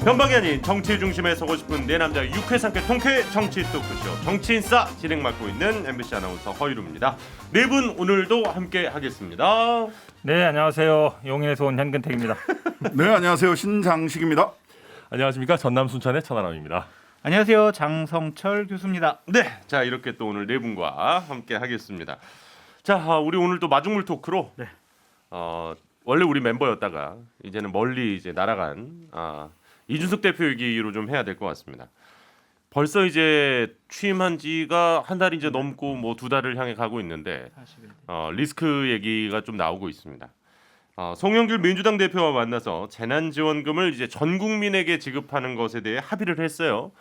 변방이 아닌 정치 중심에 서고 싶은 내 남자 유쾌상쾌 통쾌 정치 토크쇼 정치인싸 진행 맡고 있는 MBC 아나운서 허이루입니다. 네 분 오늘도 함께 하겠습니다. 네, 안녕하세요. 용인에서 온 현근택입니다. 네, 안녕하세요. 신장식입니다. 안녕하십니까, 전남 순천의 천하람입니다. 안녕하세요. 장성철 교수입니다. 네, 자 이렇게 또 오늘 네 분과 함께 하겠습니다. 자, 우리 오늘 또 마중물 토크로 네. 원래 우리 멤버였다가 이제는 멀리 이제 날아간 이준석 대표 얘기로 좀 해야 될 것 같습니다. 벌써 이제 취임한 지가 한 달이 이제 넘고 뭐 두 달을 향해 가고 있는데 리스크 얘기가 좀 나오고 있습니다. 송영길 민주당 대표와 만나서 재난지원금을 이제 전 국민에게 지급하는 것에 대해 합의를 했어요.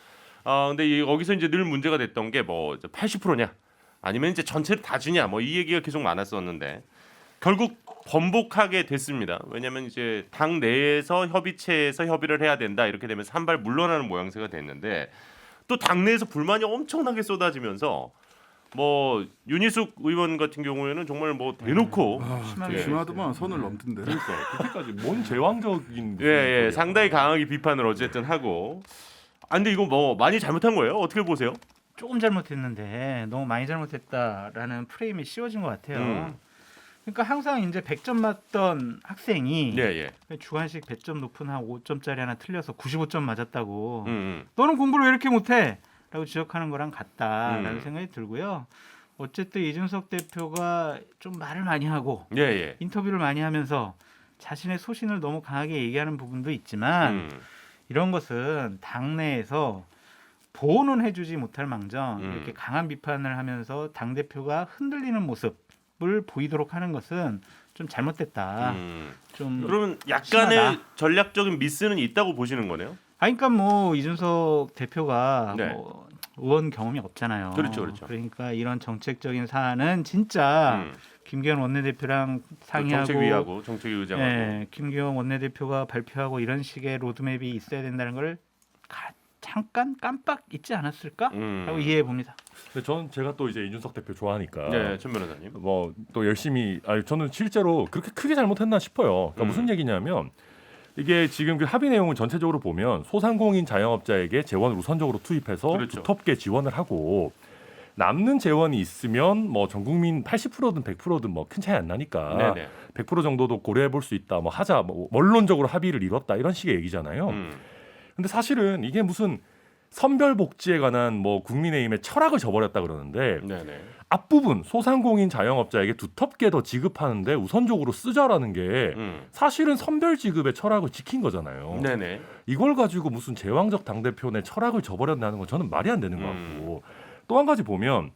근데 여기서 이제 늘 문제가 됐던 게 뭐 80%냐 아니면 이제 전체를 다 주냐 뭐 이 얘기가 계속 많았었는데 결국 번복하게 됐습니다. 왜냐하면 이제 당 내에서 협의체에서 협의를 해야 된다 이렇게 되면서 한 발 물러나는 모양새가 됐는데 또 당내에서 불만이 엄청나게 쏟아지면서 뭐 윤희숙 의원 같은 경우에는 정말 뭐 대놓고 심하더만 선을 넘던데. 그러니까 그때까지 뭔 제왕적인 예, 상당히 강하게 비판을 어쨌든 하고. 근데 이거 뭐 많이 잘못한 거예요? 어떻게 보세요? 조금 잘못했는데 너무 많이 잘못했다라는 프레임이 씌워진 것 같아요. 그러니까 항상 이제 100점 맞던 학생이 예. 주관식 100점 높은 한 5점짜리 하나 틀려서 95점 맞았다고. 음. 너는 공부를 왜 이렇게 못해? 라고 지적하는 거랑 같다라는 음. 생각이 들고요. 어쨌든 이준석 대표가 좀 말을 많이 하고 예. 인터뷰를 많이 하면서 자신의 소신을 너무 강하게 얘기하는 부분도 있지만 이런 것은 당내에서 보호는 해주지 못할 망정 이렇게 강한 비판을 하면서 당대표가 흔들리는 모습을 보이도록 하는 것은 좀 잘못됐다. 좀 그러면 약간의 심하다. 전략적인 미스는 있다고 보시는 거네요? 그러니까 뭐 이준석 대표가 네. 뭐 의원 경험이 없잖아요. 그렇죠. 그러니까 이런 정책적인 사안은 진짜 김기현 원내대표랑 상의하고 정책위하고 정책위 의장하고. 예, 김기현 원내대표가 발표하고 이런 식의 로드맵이 있어야 된다는 걸 잠깐 깜빡 잊지 않았을까라고 이해해 봅니다. 근데 저는 제가 또 이제 이준석 대표 좋아하니까 네, 천 변호사님. 뭐 또 열심히 저는 실제로 그렇게 크게 잘못했나 싶어요. 그러니까 무슨 얘기냐면 이게 지금 그 합의 내용을 전체적으로 보면 소상공인 자영업자에게 재원을 우선적으로 투입해서 그렇죠. 두텁게 지원을 하고 남는 재원이 있으면 뭐 전 국민 80%든 100%든 뭐 큰 차이 안 나니까 네네. 100% 정도도 고려해 볼 수 있다. 뭐 하자. 뭐 원론적으로 합의를 이뤘다. 이런 식의 얘기잖아요. 근데 사실은 이게 무슨 선별 복지에 관한 뭐 국민의힘의 철학을 저버렸다 그러는데 네네. 앞부분 소상공인 자영업자에게 두텁게 더 지급하는데 우선적으로 쓰자라는 게 사실은 선별 지급의 철학을 지킨 거잖아요. 네네. 이걸 가지고 무슨 제왕적 당대표의 철학을 저버렸다는 건 저는 말이 안 되는 것 같고 또 한 가지 보면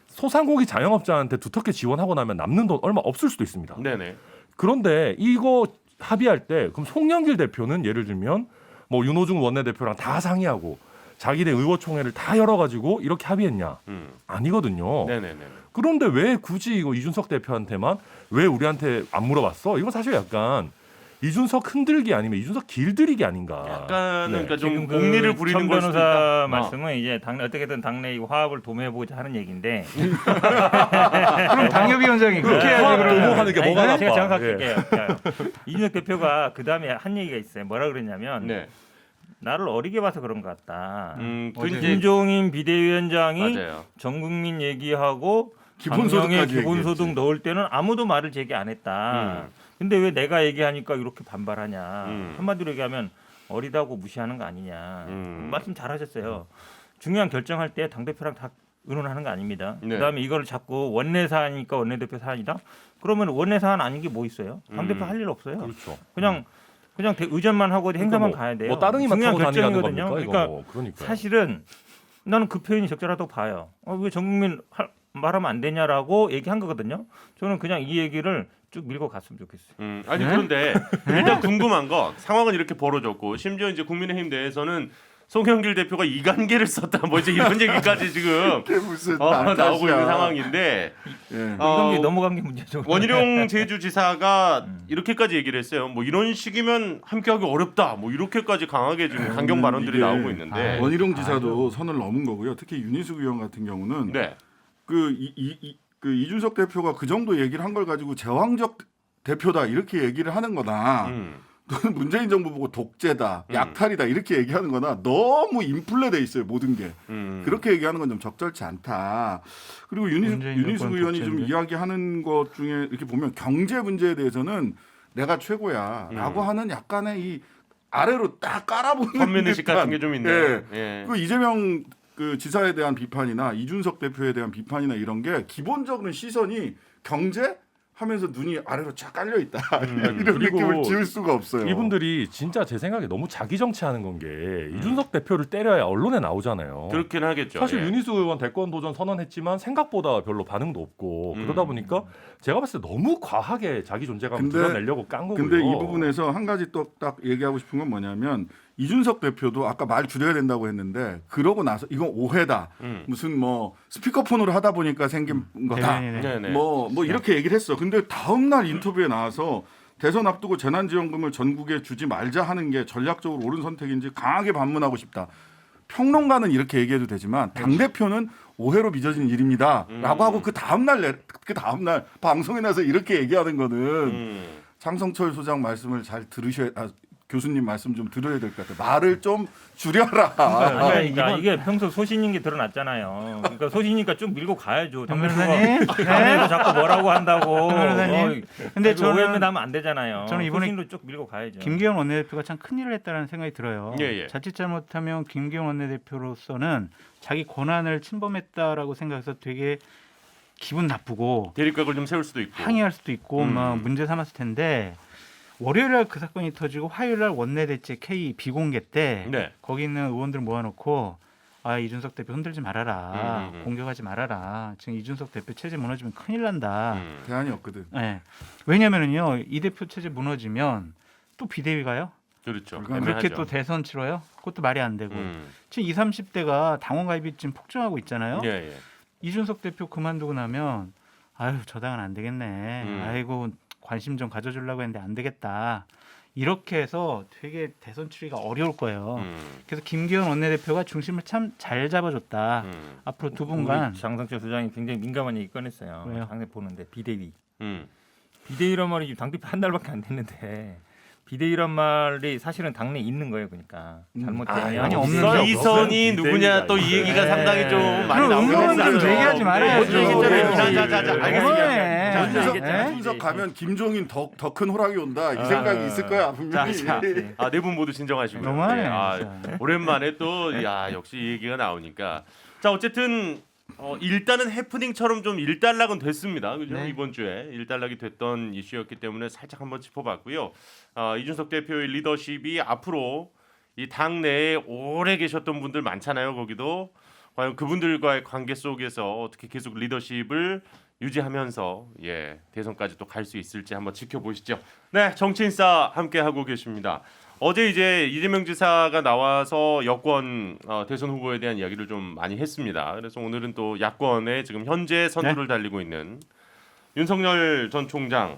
소상공인 자영업자한테 두텁게 지원하고 나면 남는 돈 얼마 없을 수도 있습니다. 네네. 그런데 이거 합의할 때 그럼 송영길 대표는 예를 들면 뭐 윤호중 원내대표랑 다 상의하고 자기네 의원총회를 다 열어가지고 이렇게 합의했냐? 아니거든요. 네네네. 그런데 왜 굳이 이거 이준석 대표한테만 왜 우리한테 안 물어봤어? 이건 사실 약간 이준석 흔들기 아니면 이준석 길들이기 아닌가? 약간은 네. 그러니까 좀 지금 공리를 부리는 천 걸 수도 변호사 있다. 말씀은 이제 어떻게든 당내 화합을 도모해보자 하는 얘기인데 그럼 당협위원장이 그렇게 해야지 화합 그러면. 도모하는 게 뭐가 제가 나빠? 정확하게 할게요. 이준석 대표가 그 다음에 한 얘기가 있어요. 뭐라 그랬냐면 네. 나를 어리게 봐서 그런 것 같다. 그 이제 김종인 비대위원장이 맞아요. 전 국민 얘기하고 기본소득까지 강령에 기본소득 얘기했지. 넣을 때는 아무도 말을 제기 안 했다. 근데 왜 내가 얘기하니까 이렇게 반발하냐. 한마디로 얘기하면 어리다고 무시하는 거 아니냐. 말씀 잘하셨어요. 중요한 결정할 때 당대표랑 다 의논하는 거 아닙니다. 네. 그다음에 이걸 자꾸 원내 사안이니까 원내대표 사안이다. 그러면 원내 사안 아닌 게 뭐 있어요? 당대표 할 일 없어요. 그렇죠. 그냥 의전만 하고 행사만 가야 돼요. 뭐 따릉이만 중요한 타고 다니라는 결정이거든요. 겁니까? 그러니까 이거 뭐. 그러니까요. 사실은 나는 그 표현이 적절하다고 봐요. 왜 전 국민 말하면 안 되냐라고 얘기한 거거든요. 저는 그냥 이 얘기를 쭉 밀고 갔으면 좋겠어요. 아니 그런데 일단 궁금한 거 상황은 이렇게 벌어졌고 심지어 이제 국민의힘 내에서는 송영길 대표가 이관계를 썼다 뭐 이제 이런 얘기까지 지금 그게 무슨 나오고 있는 상황인데 예. 이건 넘어간 게 문제죠. 원희룡 제주지사가 이렇게까지 얘기를 했어요. 뭐 이런 식이면 함께하기 어렵다. 뭐 이렇게까지 강하게 지금 강경 발언들이 이게 나오고 있는데. 원희룡 지사도 선을 넘은 거고요. 특히 윤희숙 의원 같은 경우는 네. 그 이준석 대표가 그 정도 얘기를 한 걸 가지고 제왕적 대표다 이렇게 얘기를 하는 거다. 또는 문재인 정부 보고 독재다, 약탈이다 이렇게 얘기하는 거나 너무 인플레돼 있어요. 모든 게. 그렇게 얘기하는 건 좀 적절치 않다. 그리고 윤희숙 의원이 좀 독재인데. 이야기하는 것 중에 이렇게 보면 경제 문제에 대해서는 내가 최고야라고 하는 약간의 이 아래로 딱 깔아보는 선민의식 듯한, 같은 게 좀 있네요. 예. 예. 그 이재명 그 지사에 대한 비판이나 이준석 대표에 대한 비판이나 이런 게 기본적으로 시선이 경제 하면서 눈이 아래로 쫙 깔려 있다. 이런 그리고 느낌을 지울 수가 없어요. 이분들이 진짜 제 생각에 너무 자기 정치하는 건 게 이준석 대표를 때려야 언론에 나오잖아요. 그렇긴 하겠죠. 사실 예. 윤희숙 의원 대권 도전 선언했지만 생각보다 별로 반응도 없고 그러다 보니까 제가 봤을 때 너무 과하게 자기 존재감을 근데- 드러내려고 깐 거고요. 근데 이 부분에서 한 가지 또 딱 얘기하고 싶은 건 뭐냐면 이준석 대표도 아까 말 줄여야 된다고 했는데 그러고 나서 이건 오해다. 무슨 뭐 스피커폰으로 하다 보니까 생긴 거다. 대변인에. 네네. 뭐 이렇게 얘기를 했어. 근데 다음 날 인터뷰에 나와서 대선 앞두고 재난지원금을 전국에 주지 말자 하는 게 전략적으로 옳은 선택인지 강하게 반문하고 싶다. 평론가는 이렇게 얘기해도 되지만 당 대표는 오해로 빚어진 일입니다라고 하고 그 다음 날 방송에 나서 이렇게 얘기하는 거는 장성철 소장 말씀을 잘 들으셔야. 교수님 말씀 좀 들어야 될 것 같아요. 말을 좀 줄여라. 그러니까 이게 평소 소신인 게 드러났잖아요. 그러니까 소신이니까 좀 밀고 가야죠. 정 변호사님. 당에서 자꾸 뭐라고 한다고. 정 변호사님. 근데 저는 오해면 하면 안 되잖아요. 저는 이번에 소신으로 쭉 밀고 가야죠. 김기현 원내대표가 참 큰일을 했다는 생각이 들어요. 예, 예. 자칫 잘못하면 김기현 원내대표로서는 자기 권한을 침범했다라고 생각해서 되게 기분 나쁘고 대립각을 좀 세울 수도 있고. 항의할 수도 있고 막 문제 삼았을 텐데 월요일날 그 사건이 터지고 화요일날 원내대책 K 비공개 때 네. 거기 있는 의원들 모아놓고 이준석 대표 흔들지 말아라, 공격하지 말아라. 지금 이준석 대표 체제 무너지면 큰일 난다. 대안이 없거든. 네. 왜냐면은요 이 대표 체제 무너지면 또 비대위 가요. 그렇죠. 그렇게 그렇게 애매하죠. 또 대선 치러요? 그것도 말이 안 되고 음. 지금 20, 30대가 당원 가입이 지금 폭증하고 있잖아요. 예, 예. 이준석 대표 그만두고 나면 아유 저 당은 안 되겠네. 아이고 관심 좀 가져주려고 했는데 안 되겠다. 이렇게 해서 되게 대선 추리가 어려울 거예요. 그래서 김기현 원내대표가 중심을 참 잘 잡아줬다. 앞으로 두 분간 우리 장성철 소장이 굉장히 민감한 얘기 꺼냈어요. 왜요? 당내 보는데 비대위. 음. 비대위란 말이 지금 당대표 한 달밖에 안 됐는데 비대위란 말이 사실은 당내에 있는 거예요. 그러니까 잘못되면 아니, 없는데. 이선이 누구냐 또 이 얘기가 상당히 좀 많이 그럼 나오긴 음성은 좀 했어요. 얘기하지 말아야죠. 못 얘기했잖아요. 그렇지. 자자자자. 네. 알겠습니다. 이준석, 네. 이준석 가면 김종인 더 큰 호랑이 온다 이 생각이 있을 거야 분명히. 네 분 모두 진정하시고요. 너무하네, 네, 진짜. 오랜만에 또 역시 이 얘기가 나오니까 자 어쨌든 일단은 해프닝처럼 좀 일단락은 됐습니다. 그죠? 네. 이번 주에 일단락이 됐던 이슈였기 때문에 살짝 한번 짚어봤고요. 이준석 대표의 리더십이 앞으로 이 당 내에 오래 계셨던 분들 많잖아요. 거기도 과연 그분들과의 관계 속에서 어떻게 계속 리더십을 유지하면서 대선까지 또 갈 수 있을지 한번 지켜보시죠. 네, 정치인싸 함께 하고 계십니다. 어제 이제 이재명 지사가 나와서 여권 대선 후보에 대한 이야기를 좀 많이 했습니다. 그래서 오늘은 또 야권의 지금 현재 선두를 달리고 있는 윤석열 전 총장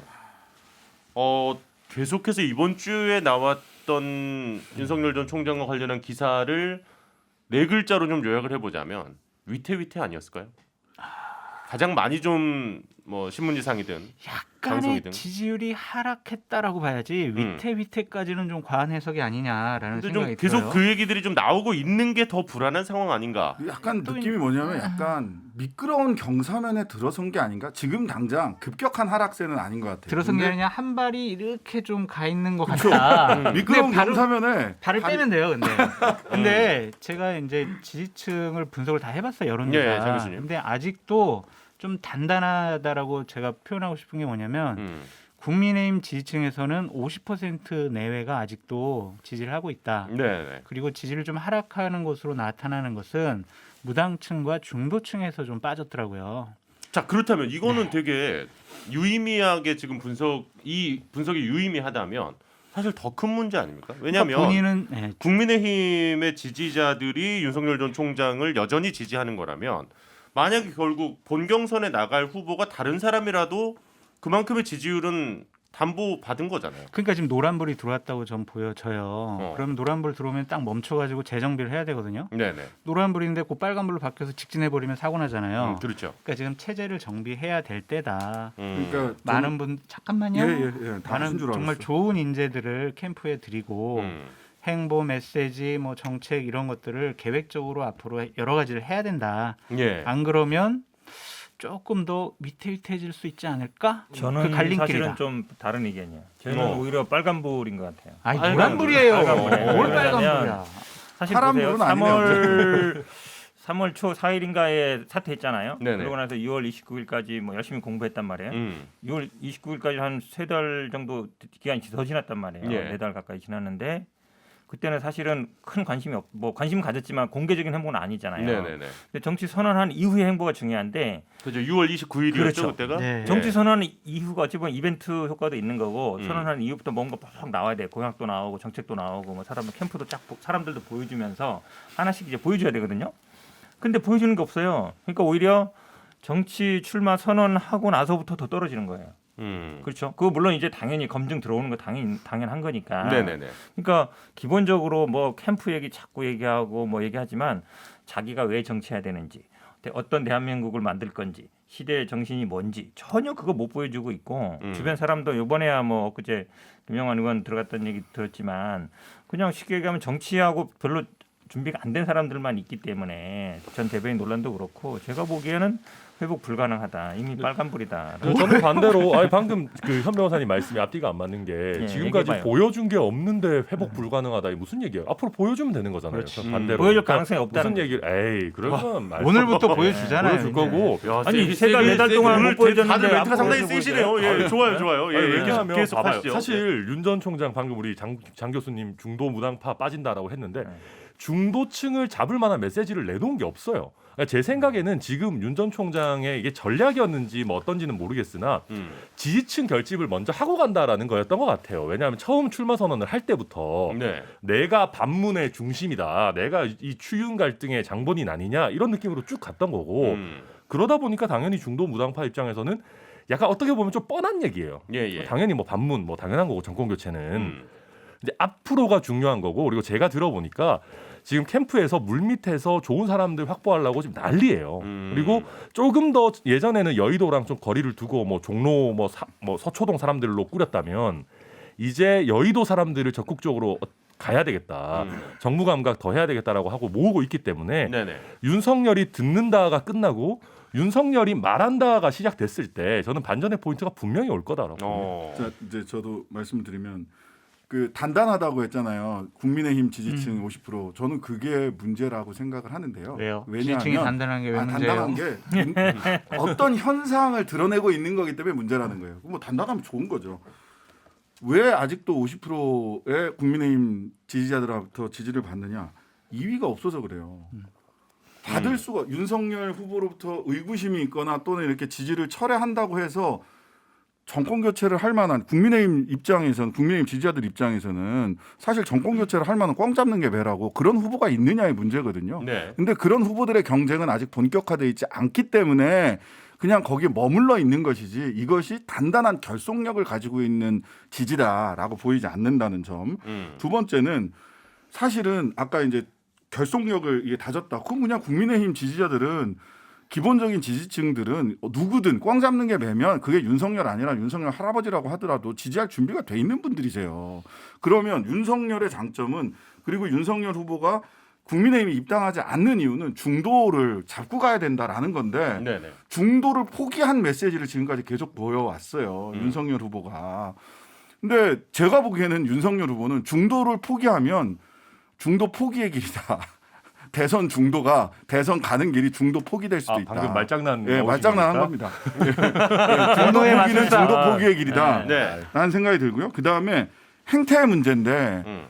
계속해서 이번 주에 나왔던 윤석열 전 총장과 관련한 기사를 네 글자로 좀 요약을 해보자면 위태위태 아니었을까요? 가장 많이 좀 뭐 신문지상이든 약간의 방송이든. 지지율이 하락했다라고 봐야지 위태위태까지는 좀 과한 해석이 아니냐라는 근데 생각이 좀 계속 들어요. 그 얘기들이 좀 나오고 있는 게 더 불안한 상황 아닌가? 약간 느낌이 뭐냐면 약간 미끄러운 경사면에 들어선 게 아닌가? 지금 당장 급격한 하락세는 아닌 것 같아요. 들어선 게 근데 아니라 한 발이 이렇게 좀 가 있는 것 같다. 미끄러운 근데 발을- 경사면에 발을 빼면 돼요, 근데 제가 이제 지지층을 분석을 다 해봤어요, 여론조사. 예, 장 교수님. 근데 아직도 좀 단단하다라고 제가 표현하고 싶은 게 뭐냐면 국민의힘 지지층에서는 50% 내외가 아직도 지지를 하고 있다. 네. 그리고 지지를 좀 하락하는 것으로 나타나는 것은 무당층과 중도층에서 좀 빠졌더라고요. 자 그렇다면 이거는 되게 유의미하게 지금 분석이 유의미하다면 사실 더 큰 문제 아닙니까? 왜냐하면 본인은 국민의힘의 지지자들이 윤석열 전 총장을 여전히 지지하는 거라면 만약에 결국 본경선에 나갈 후보가 다른 사람이라도 그만큼의 지지율은 담보 받은 거잖아요. 그러니까 지금 노란불이 들어왔다고 전 보여져요. 그러면 노란불 들어오면 딱 멈춰가지고 재정비를 해야 되거든요. 네네. 노란불인데 그 빨간불로 바뀌어서 직진해버리면 사고 나잖아요. 그렇죠. 그러니까 지금 체제를 정비해야 될 때다. 그러니까 많은 분 잠깐만요. 다 많은 하신 줄 정말 알았어. 좋은 인재들을 캠프에 들이고 행보 메시지 뭐 정책 이런 것들을 계획적으로 앞으로 여러 가지를 해야 된다. 예. 안 그러면 조금 더 위태위태해질 수 있지 않을까? 저는 그 갈림길이다. 사실은 좀 다른 의견이에요. 저는 뭐. 오히려 빨간불인 것 같아요. 아니 빨간불. 노란불이에요. 빨간불이에요. 뭘 왜냐면 빨간불이야? 사실 파란불은 보세요. 3월 초 4일인가에 사퇴했잖아요. 네네. 그러고 나서 2월 29일까지 뭐 열심히 공부했단 말이에요. 6월 29일까지 한 3달 정도 기간이 더 지났단 말이에요. 예. 4달 가까이 지났는데 그때는 사실은 큰 관심이 뭐 관심은 가졌지만 공개적인 행보는 아니잖아요. 네네네. 근데 정치 선언한 이후의 행보가 중요한데 그죠. 6월 29일이었죠 그렇죠. 그때가. 네. 정치 선언 이후가 어찌 보면 이벤트 효과도 있는 거고 음. 선언한 이후부터 뭔가 팍 나와야 돼. 공약도 나오고 정책도 나오고 뭐 사람들 캠프도 쫙 사람들도 보여주면서 하나씩 이제 보여줘야 되거든요. 근데 보여주는 게 없어요. 그러니까 오히려 정치 출마 선언하고 나서부터 더 떨어지는 거예요. 그렇죠. 그거 물론 이제 당연히 검증 들어오는 거 당연한 거니까. 네네네. 그러니까 기본적으로 뭐 캠프 얘기 자꾸 얘기하고 뭐 얘기하지만 자기가 왜 정치해야 되는지 어떤 대한민국을 만들 건지 시대의 정신이 뭔지 전혀 그거 못 보여주고 있고 주변 사람도 이번에야 뭐 엊그제 김영환 의원 들어갔던 얘기 들었지만 그냥 쉽게 얘기하면 정치하고 별로 준비가 안 된 사람들만 있기 때문에 전 대변인 논란도 그렇고 제가 보기에는 회복 불가능하다. 이미 빨간불이다. 저는 반대로 방금 그 현 변호사님 말씀이 앞뒤가 안 맞는 게 예, 지금까지 얘기해봐요. 보여준 게 없는데 회복 불가능하다. 이게 무슨 얘기예요? 앞으로 보여주면 되는 거잖아요. 그렇지. 반대로 보여줄 그러니까 가능성이 없다는 무슨 얘기를? 에이 그러면 말씀 오늘부터 보여주잖아요. 보여줄 이제. 거고. 야, 아니, 세게, 세가 세게, 4달 세게 동안 오늘 못 보여줬는데 다들 멘트가 앞으로 상당히 보여줘야 세시네요. 돼요. 예, 좋아요. 예, 왜냐하면 계속 봐봐요. 하시죠. 사실 윤 전 총장 방금 우리 장 교수님 중도 무당파 빠진다라고 했는데 중도층을 잡을 만한 메시지를 내놓은 게 없어요. 그러니까 제 생각에는 지금 윤 전 총장의 이게 전략이었는지 뭐 어떤지는 모르겠으나 지지층 결집을 먼저 하고 간다라는 거였던 것 같아요. 왜냐하면 처음 출마 선언을 할 때부터 네. 내가 반문의 중심이다. 내가 이 추윤 갈등의 장본인 아니냐 이런 느낌으로 쭉 갔던 거고 그러다 보니까 당연히 중도 무당파 입장에서는 약간 어떻게 보면 좀 뻔한 얘기예요. 예. 당연히 뭐 반문 뭐 당연한 거고 정권 교체는 이제 앞으로가 중요한 거고 그리고 제가 들어보니까 지금 캠프에서 물밑에서 좋은 사람들 확보하려고 지금 난리예요. 그리고 조금 더 예전에는 여의도랑 좀 거리를 두고 뭐 종로 뭐 서초동 사람들로 꾸렸다면 이제 여의도 사람들을 적극적으로 가야 되겠다. 정무 감각 더 해야 되겠다라고 하고 모으고 있기 때문에 네네. 윤석열이 듣는다가 끝나고 윤석열이 말한다가 시작됐을 때 저는 반전의 포인트가 분명히 올 거다라고. 자, 이제 저도 말씀드리면 그 단단하다고 했잖아요. 국민의힘 지지층 50%. 저는 그게 문제라고 생각을 하는데요. 왜요? 왜냐하면 지지층이 단단한 게 왜 문제예요? 단단한 게 어떤 현상을 드러내고 있는 거기 때문에 문제라는 거예요. 뭐 단단하면 좋은 거죠. 왜 아직도 50%의 국민의힘 지지자들로부터 지지를 받느냐? 2위가 없어서 그래요. 받을 수가 윤석열 후보로부터 의구심이 있거나 또는 이렇게 지지를 철회한다고 해서 정권 교체를 할 만한 국민의힘 입장에서는 국민의힘 지지자들 입장에서는 사실 정권 교체를 할 만한 꽝 잡는 게 매라고 그런 후보가 있느냐의 문제거든요. 네. 근데 그런 후보들의 경쟁은 아직 본격화되어 있지 않기 때문에 그냥 거기에 머물러 있는 것이지 이것이 단단한 결속력을 가지고 있는 지지다라고 보이지 않는다는 점. 두 번째는 사실은 아까 이제 결속력을 이게 다졌다. 그럼 그냥 국민의힘 지지자들은 기본적인 지지층들은 누구든 꽝 잡는 게 매면 그게 윤석열 아니라 윤석열 할아버지라고 하더라도 지지할 준비가 돼 있는 분들이세요. 그러면 윤석열의 장점은 그리고 윤석열 후보가 국민의힘에 입당하지 않는 이유는 중도를 잡고 가야 된다라는 건데 네네. 중도를 포기한 메시지를 지금까지 계속 보여왔어요. 윤석열 후보가. 근데 제가 보기에는 윤석열 후보는 중도를 포기하면 중도 포기의 길이다. 대선 중도가 대선 가는 길이 중도 포기될 수도 있다. 방금 말장난. 예, 말장난한 겁니다. 중도 중도에 포기는 맞춘다. 중도 포기의 길이다. 네. 라는 생각이 들고요. 그다음에 행태의 문제인데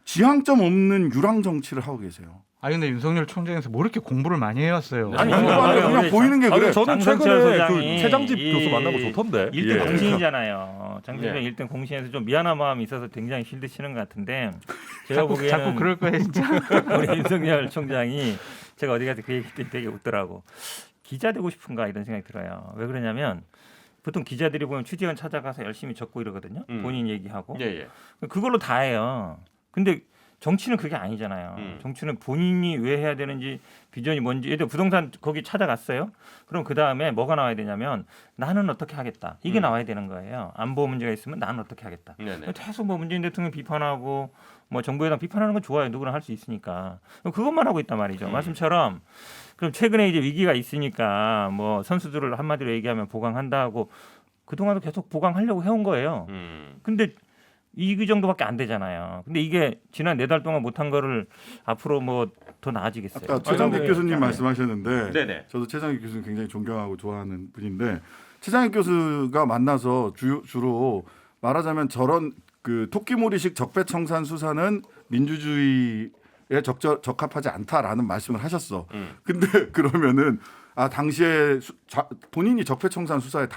지향점 없는 유랑 정치를 하고 계세요. 아 근데 윤석열 총장에서 뭐 이렇게 공부를 많이 해왔어요. 아니, 그냥 보이는 게 그래. 저는 장성철 최근에 소장이 그 최장집 이 교수 만나고 좋던데. 1등 예. 공신이잖아요. 장재정 예. 1등 공신에서 좀 미안한 마음이 있어서 굉장히 실드치는 것 같은데 제가 보기에는 자꾸 그럴 거예요 진짜. 우리 윤석열 총장이 제가 어디 가서 그 얘기 때 되게 웃더라고. 기자 되고 싶은가 이런 생각이 들어요. 왜 그러냐면 보통 기자들이 보면 취재원 찾아가서 열심히 적고 이러거든요. 본인 얘기하고 예, 예. 그걸로 다 해요. 근데 정치는 그게 아니잖아요. 정치는 본인이 왜 해야 되는지 비전이 뭔지. 예를 들어 부동산 거기 찾아갔어요. 그럼 그 다음에 뭐가 나와야 되냐면 나는 어떻게 하겠다. 이게 나와야 되는 거예요. 안보 문제가 있으면 나는 어떻게 하겠다. 네네. 계속 뭐 문재인 대통령 비판하고 뭐 정부에 대한 비판하는 건 좋아요. 누구나 할 수 있으니까. 그것만 하고 있단 말이죠. 말씀처럼 그럼 최근에 이제 위기가 있으니까 뭐 선수들을 한마디로 얘기하면 보강한다 하고 그동안도 계속 보강하려고 해온 거예요. 근데 이 정도밖에 안 되잖아요. 근데 이게 지난 4달 동안 못한 거를 앞으로 뭐 더 나아지겠어요. 아까 최장길 네. 교수님 말씀하셨는데 네네. 저도 최장길 교수님 굉장히 존경하고 좋아하는 분인데 최장길 교수가 만나서 주로 말하자면 저런 그 토끼몰이식 적폐청산 수사는 민주주의에 적합하지 않다라는 말씀을 하셨어. 근데 그러면은 당시에 본인이 적폐청산 수사에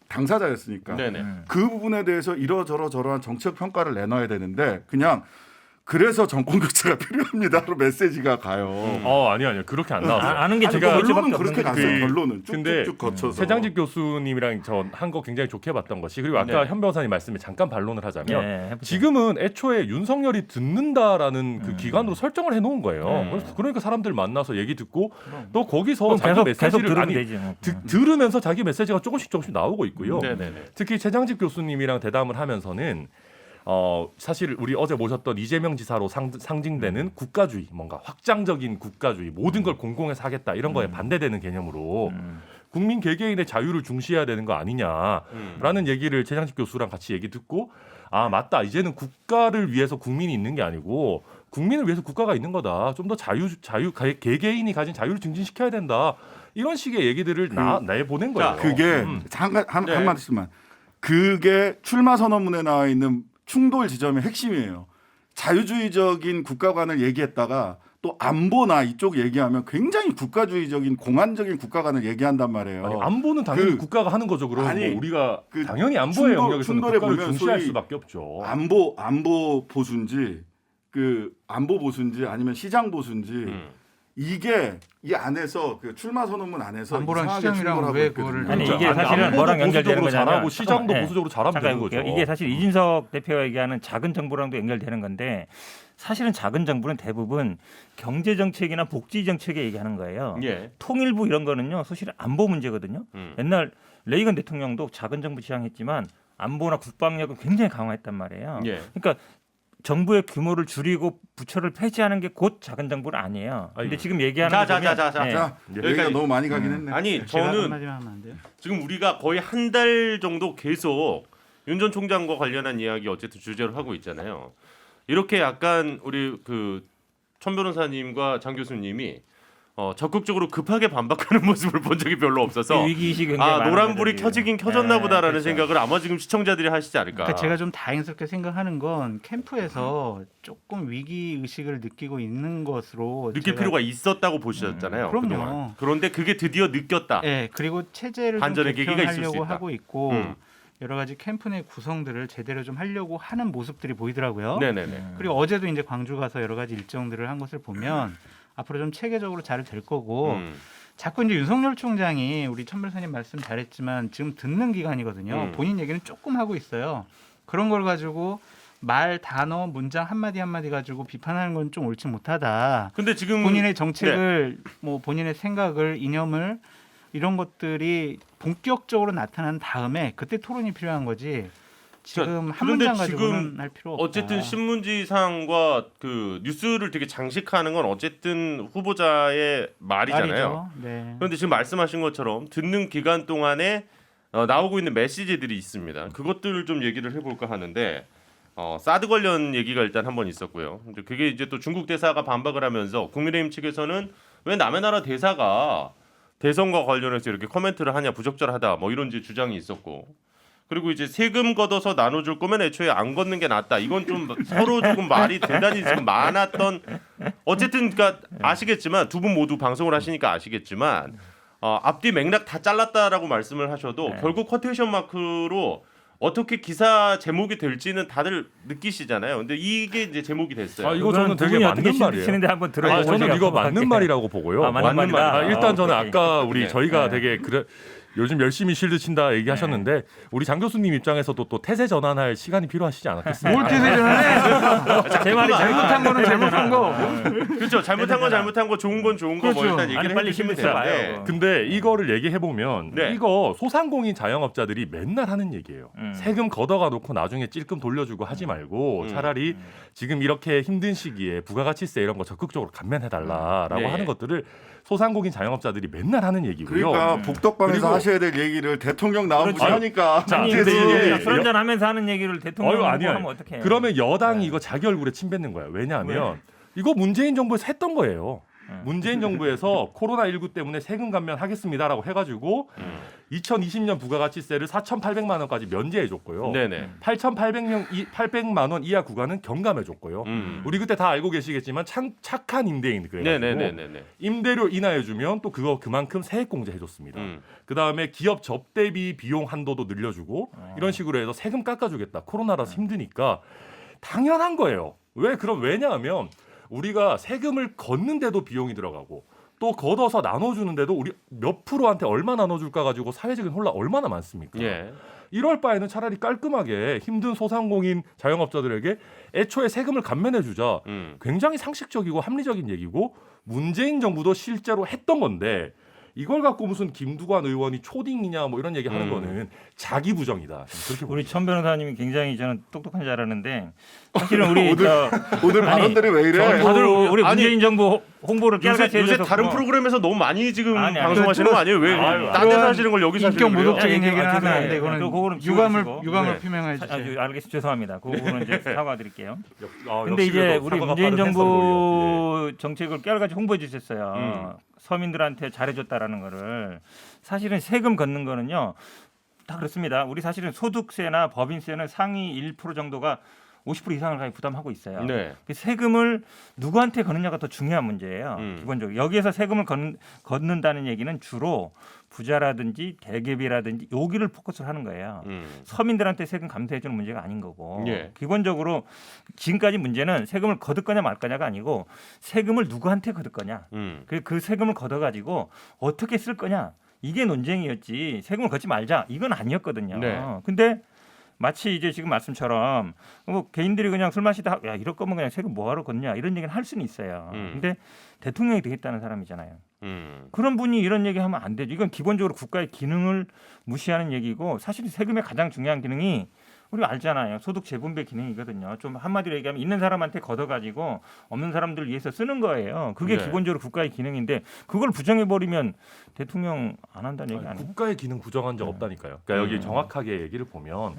당사자였으니까 네네. 그 부분에 대해서 이러저러저러한 정책 평가를 내놔야 되는데 그냥 그래서 정권 교체가 필요합니다로 메시지가 가요. 아니요. 그렇게 안 나왔어요. 아는 게 아니, 제가 결론은 그렇게 갔어요. 그- 결론은 근데 쭉쭉쭉 거쳐서. 최장직 교수님이랑 저 한 거 굉장히 좋게 봤던 것이 그리고 아까 네. 현 변호사님 말씀에 잠깐 반론을 하자면 네, 해보세요. 지금은 애초에 윤석열이 듣는다라는 그 기관으로 설정을 해놓은 거예요. 그러니까 사람들 만나서 얘기 듣고 또 거기서 그럼 자기 계속 메시지를 들으면 아니 되죠. 들으면서 자기 메시지가 조금씩 나오고 있고요. 네네네. 특히 최장집 교수님이랑 대담을 하면서는 사실 우리 어제 모셨던 이재명 지사로 상징되는 국가주의, 뭔가 확장적인 국가주의, 모든 걸 공공에서 하겠다 이런 거에 반대되는 개념으로 국민 개개인의 자유를 중시해야 되는 거 아니냐라는 얘기를 최장집 교수랑 같이 얘기 듣고 맞다, 이제는 국가를 위해서 국민이 있는 게 아니고 국민을 위해서 국가가 있는 거다. 좀 더 자유 개개인이 가진 자유를 증진시켜야 된다. 이런 식의 얘기들을 내보낸 거예요. 그게 한 마디씩만. 그게 출마 선언문에 나와 있는 충돌 지점의 핵심이에요. 자유주의적인 국가관을 얘기했다가 또 안보나 이쪽 얘기하면 굉장히 국가주의적인 공안적인 국가관을 얘기한단 말이에요. 아니, 안보는 당연히 국가가 하는 거죠. 그럼 아니, 뭐 우리가 그 당연히 안보의 영역에서는 충돌에 국가를 보면 중시할 소위 수밖에 없죠. 안보 보수인지 그 안보 보수인지 아니면 시장 보수인지 이게 이 안에서 그 출마 선언문 안에서 안보랑 이상하게 시장이랑 충돌하고 왜 있거든요. 그거를 아니, 그러니까 이게 사실은 안보도 뭐랑 연결되는 보수적으로 거냐면 잘하고 시장도 잠깐만, 보수적으로 잘하면 잠깐 되는 거죠. 해볼게요. 이게 사실 이준석 대표가 얘기하는 작은 정부랑도 연결되는 건데 사실은 작은 정부는 대부분 경제 정책이나 복지 정책에 얘기하는 거예요. 예. 통일부 이런 거는요, 사실 안보 문제거든요. 옛날 레이건 대통령도 작은 정부 지향했지만 안보나 국방력은 굉장히 강화했단 말이에요. 예. 그러니까 정부의 규모를 줄이고 부처를 폐지하는 게 곧 작은 정부는 아니에요. 근데 지금 얘기하는 거 보면, 자. 네. 자, 여기까지. 여기가 너무 많이 가긴 했네. 아니 제가 저는 한마디만 하면 안 돼요? 지금 우리가 거의 한 달 정도 계속 윤 전 총장과 관련한 이야기 어쨌든 주제로 하고 있잖아요. 이렇게 약간 우리 그 천 변호사님과 장 교수님이 적극적으로 급하게 반박하는 모습을 본 적이 별로 없어서 위기의식이 굉장히 많은 노란불이 거죠, 켜지긴 지금. 켜졌나 네, 보다라는 그렇죠. 생각을 아마 지금 시청자들이 하시지 않을까. 그러니까 제가 좀 다행스럽게 생각하는 건 캠프에서 조금 위기 의식을 느끼고 있는 것으로 느낄 제가- 필요가 있었다고 보셨잖아요. 그럼요. 그동안. 그런데 그게 드디어 느꼈다. 네, 그리고 체제를 좀 반전의 계기가 있을 수 개편하려고 있다. 하고 있고 음. 여러 가지 캠프 내 구성들을 제대로 좀 하려고 하는 모습들이 보이더라고요. 네네네. 그리고 어제도 이제 광주 가서 여러 가지 일정들을 한 것을 보면 앞으로 좀 체계적으로 잘 될 거고 자꾸 이제 윤석열 총장이 우리 천 변호사님 말씀 잘했지만 지금 듣는 기간이거든요. 본인 얘기는 조금 하고 있어요. 그런 걸 가지고 말, 단어, 문장 한마디 한마디 가지고 비판하는 건 좀 옳지 못하다. 근데 지금 본인의 정책을 뭐 본인의 생각을 이념을 이런 것들이 본격적으로 나타난 다음에 그때 토론이 필요한 거지. 지금 한 그런데 문장 가지고는 지금 할 필요 없다. 어쨌든 신문지상과 그 뉴스를 되게 장식하는 건 어쨌든 후보자의 말이잖아요. 말이죠. 네. 그런데 지금 말씀하신 것처럼 듣는 기간 동안에 나오고 있는 메시지들이 있습니다. 그것들을 좀 얘기를 해볼까 하는데 사드 관련 얘기가 일단 한번 있었고요. 근데 그게 이제 또 중국 대사가 반박을 하면서 국민의힘 측에서는 왜 남의 나라 대사가 대선과 관련해서 이렇게 코멘트를 하냐 부적절하다 뭐 이런 이제 주장이 있었고 그리고 이제 세금 걷어서 나눠줄 거면 애초에 안 걷는 게 낫다. 이건 좀 서로 조금 말이 대단히 지금 많았던 어쨌든 그러니까 아시겠지만 두 분 모두 방송을 하시니까 아시겠지만 앞뒤 맥락 다 잘랐다라고 말씀을 하셔도 결국 쿼테이션 마크로 어떻게 기사 제목이 될지는 다들 느끼시잖아요. 근데 이게 이제 제목이 됐어요. 이거 저는 되게 맞는 말이에요. 치는데 한번 들어보고 저는 이거 제가 맞는 말이라고 보고요. 맞는 말이다. 일단 저는 오케이. 아까 우리 네. 저희가 네. 되게 요즘 열심히 실드 친다 얘기하셨는데 우리 장 교수님 입장에서도 또 태세 전환할 시간이 필요하시지 않았겠습니까? 뭘 뜻을 전해? 제 말이 잘못한 거는 잘못한 거. 그렇죠. 잘못한 건 잘못한 거, 좋은 건 좋은 거, 뭐 그렇죠. 일단 얘기를 아니, 빨리 해주시면 신문사 되는데. 와요. 근데 이거를 얘기해 보면 네. 이거 소상공인 자영업자들이 맨날 하는 얘기예요. 음. 세금 걷어가 놓고 나중에 찔끔 돌려주고 하지 말고 차라리 지금 이렇게 힘든 시기에 부가가치세 이런 거 적극적으로 감면해달라라고 네. 하는 것들을 소상공인 자영업자들이 맨날 하는 얘기고요. 그러니까 복덕방에서 그리고- 하셔야 될 얘기를 대통령 나오고 그렇죠. 하니까 자, 아니 근데 근데 이게 술 한잔 하면서 하는 얘기를 대통령 어휴, 아니야. 하면 어떡해? 그러면 여당이 이거 자기 얼굴에 침 뱉는 거야. 왜냐하면 이거 문재인 정부에서 했던 거예요. 문재인 정부에서 코로나19 때문에 세금 감면하겠습니다라고 해가지고 2020년 부가가치세를 4,800만 원까지 면제해줬고요. 네네. 8,800만 원 이하 구간은 경감해줬고요. 우리 그때 다 알고 계시겠지만 착한 임대인 그래가지고 네네네네. 임대료 인하해주면 또 그거 그만큼 세액공제 해줬습니다. 그 다음에 기업 접대비 비용 한도도 늘려주고 이런 식으로 해서 세금 깎아주겠다. 코로나라서 힘드니까 당연한 거예요. 왜냐하면 우리가 세금을 걷는데도 비용이 들어가고 또 걷어서 나눠주는데도 우리 몇 프로한테 얼마 나눠줄까 가지고 사회적인 혼란 얼마나 많습니까? 예. 이럴 바에는 차라리 깔끔하게 힘든 소상공인 자영업자들에게 애초에 세금을 감면해주자. 굉장히 상식적이고 합리적인 얘기고 문재인 정부도 실제로 했던 건데 이걸 갖고 무슨 김두관 의원이 초딩이냐 뭐 이런 얘기 하는 거는 자기 부정이다. 그렇게 우리 천 변호사님이 굉장히 저는 똑똑한 줄 알았는데 사실은 우리 오늘 발언들이 왜 이래? 다들 우리 아니, 문재인 정부 홍보를 요새 깨알같이 해줘서 다른 뭐- 프로그램에서 너무 많이 지금 아니, 방송하시는 거 아니에요? 왜 아유, 딴 데서 하시는 걸 여기서 인격 하시는 거예요? 모독적인 야, 얘기를 하면 안 죄송해요. 돼. 이거는 그거는 유감을 지워주시고. 네. 표명해 주세요. 알겠습니다. 죄송합니다. 그거는 이제 사과드릴게요. 근데 역시 이제 그래도 우리 사과가 문재인 빠른 정부 정책을 깨알같이 홍보해 주셨어요. 음. 서민들한테 잘해줬다라는 거를. 사실은 세금 걷는 거는요. 다 그렇습니다. 우리 사실은 소득세나 법인세는 상위 1% 정도가 50% 이상을 가지고 부담하고 있어요. 네. 그 세금을 누구한테 걷느냐가 더 중요한 문제예요. 음. 기본적으로 여기에서 세금을 걷는다는 얘기는 주로 부자라든지 대기업이라든지 여기를 포커스를 하는 거예요. 서민들한테 세금 감세해 주는 문제가 아닌 거고 예. 기본적으로 지금까지 문제는 세금을 거둘 거냐 말 거냐가 아니고 세금을 누구한테 거둘 거냐 그 세금을 걷어가지고 어떻게 쓸 거냐 이게 논쟁이었지 세금을 걷지 말자 이건 아니었거든요. 네. 근데 마치 이제 지금 말씀처럼 뭐 개인들이 그냥 술 마시다 야 이럴 거면 그냥 세금 뭐하러 걷냐 이런 얘기는 할 수는 있어요. 근데 대통령이 되겠다는 사람이잖아요. 그런 분이 이런 얘기하면 안 되죠. 이건 기본적으로 국가의 기능을 무시하는 얘기고 사실 세금의 가장 중요한 기능이 우리 알잖아요. 소득 재분배 기능이거든요. 좀 한마디로 얘기하면 있는 사람한테 걷어가지고 없는 사람들을 위해서 쓰는 거예요. 그게 네. 기본적으로 국가의 기능인데 그걸 부정해버리면 대통령 안 한다는 얘기 아니에요? 국가의 기능 부정한 적 없다니까요. 그러니까 여기 정확하게 얘기를 보면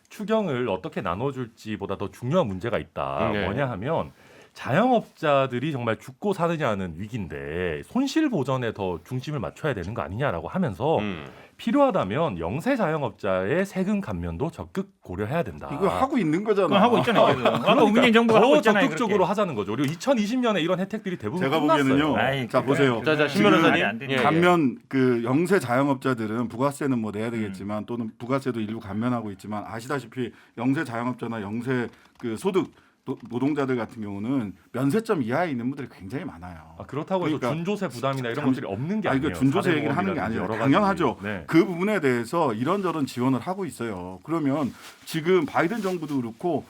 추경을 어떻게 나눠줄지보다 더 중요한 문제가 있다. 네. 뭐냐 하면 자영업자들이 정말 죽고 사느냐는 위기인데 손실 보전에 더 중심을 맞춰야 되는 거 아니냐라고 하면서 필요하다면 영세 자영업자의 세금 감면도 적극 고려해야 된다. 이거 하고 있는 거잖아. 그거 하고 있잖아요. 지금. 아까 그러니까 문재인 정부가 하고 더 있잖아요. 적극적으로 그렇게. 하자는 거죠. 그리고 2020년에 이런 혜택들이 대부분 제가 끝났어요. 보기에는요. 아이, 자 그거야. 보세요. 자, 신 지금 변호사님. 말이 안 되는 예, 예. 감면 그 영세 자영업자들은 부가세는 뭐 내야 되겠지만 또는 부가세도 일부 감면하고 있지만 아시다시피 영세 자영업자나 영세 그 소득 노동자들 같은 경우는 면세점 이하에 있는 분들이 굉장히 많아요. 아, 그렇다고 해서 그러니까 준조세 부담이나 이런 것들이 없는 게 아니 아니에요. 그 준조세 얘기를 400원 하는 게 이라든지 아니라 여러 가지. 당연하죠. 네. 그 부분에 대해서 이런저런 지원을 하고 있어요. 그러면 지금 바이든 정부도 그렇고